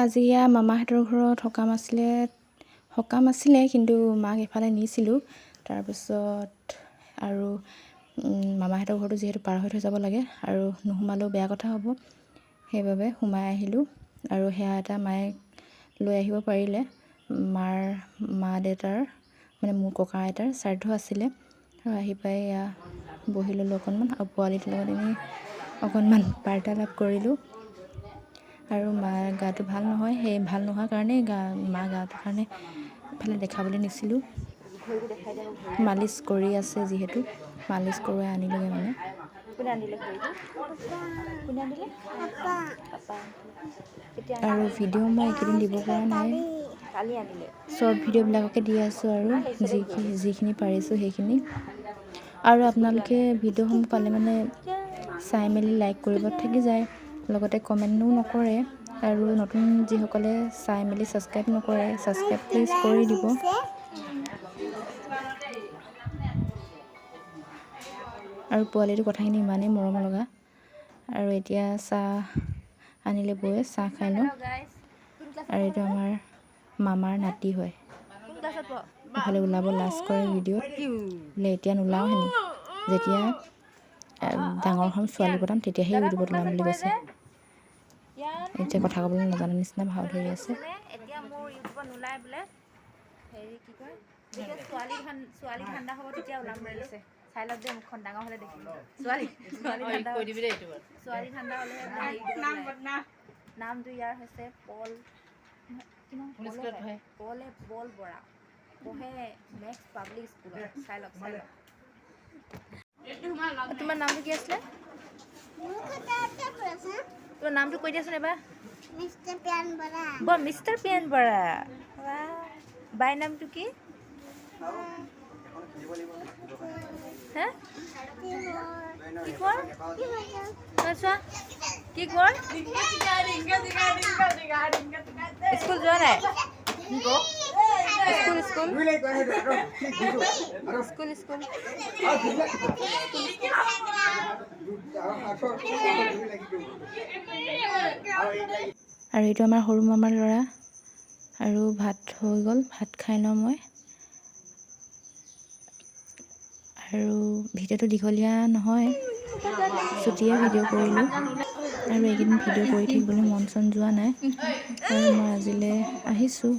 আজি মামাহঁতৰ ঘৰত সকাম আছিলে কিন্তু মাক এফালে নিছিলোঁ। তাৰপিছত আৰু মামাহঁতৰ ঘৰটো যিহেতু পাৰ হৈ থৈ যাব লাগে আৰু নোসোমালেও বেয়া কথা হ'ব, সেইবাবে সোমাই আহিলোঁ। আৰু সেয়া এটা মায়ে লৈ আহিব পাৰিলে। মা দেউতাৰ মানে মোৰ ককা আইতাৰ শ্ৰাদ্ধ আছিলে আৰু আহি পাই বহি ল'লোঁ অকণমান আৰু পোৱালিটোৰ লগত এনেই অকণমান বাৰ্তালাপ কৰিলোঁ। আৰু মাৰ গাটো ভাল নহয়, সেই ভাল নোহোৱাৰ কাৰণেই মাৰ গাটোৰ কাৰণে এফালে দেখাবলৈ নিছিলোঁ। মালিচ কৰি আছে যিহেতু মালিচ কৰোৱাই আনিলোগৈ মানে। কোনে আনিলে ঘড়ীটো? কোনে আনিলে? আৰু ভিডিঅ' মই এইকেইদিন দিব পৰা নাই, কালি আনিলে। শ্বৰ্ট ভিডিঅ'বিলাককে দি আছোঁ আৰু যিখিনি পাৰিছোঁ সেইখিনি। আৰু আপোনালোকে ভিডিঅ'সমূহ পালে মানে চাই মেলি লাইক কৰিব থাকি যায়, লগতে কমেণ্টো নকৰে। আৰু নতুন যিসকলে চাই মেলি ছাবস্ক্ৰাইব নকৰে, ছাবস্ক্ৰাইব প্লিজ কৰি দিব। আৰু পোৱালিটোৰ কথাখিনি ইমানেই মৰম লগা। আৰু এতিয়া চাহ আনিলে বৌয়ে, চাহ খাই লওঁ। আৰু এইটো আমাৰ মামাৰ নাতি হয়, ইফালে ওলাব লাজ কৰে ভিডিঅ'ত, বোলে এতিয়া নোলাওঁ হেনো, যেতিয়া ডাঙৰ হ'ম ছোৱালী পতাম তেতিয়াহে ইউটিউবত ওলাম বুলি কৈছে। এতিয়া কথা ক'বলৈ নাজানা নিচিনা ভাও ধৰি আছে। এতিয়া মোৰ ইউটিউবত নোলাই বোলে, হেৰি কি কয়, যেতিয়া ছোৱালী ঠাণ্ডা হ'ব তেতিয়া ওলাম বুলি কৈছে। চাই লওক দেই, মুখখন ডাঙৰ হ'লে দেখিম। ছোৱালী ঠাণ্ডা হ'লেহে নামটো ইয়াৰ হৈছে পল বৰা, পঢ়ে মেক্স পাব্লিক স্কুলত। চাই লওক। তোমাৰ নামটো কি আছিলে? তোমাৰ নামটো কৈ দিয়াচোন এবাৰ। মিষ্টাৰ পিয়ান বৰা। বাই নামটো কি? হে? কি কোৱা? কি কোৱা? স্কুল যোৱা নাই? স্কুল আৰু এইটো আমাৰ সৰু মামাৰ ল'ৰা। আৰু ভাত হৈ গ'ল, ভাত খাই লওঁ মই। আৰু ভিডিঅ'টো দীঘলীয়া নহয়, চুটিয়ে ভিডিঅ' কৰিলোঁ। আৰু এইকেইদিন ভিডিঅ' কৰি থাকিবলৈ মন চন যোৱা নাই আৰু মই আজিলৈ আহিছোঁ।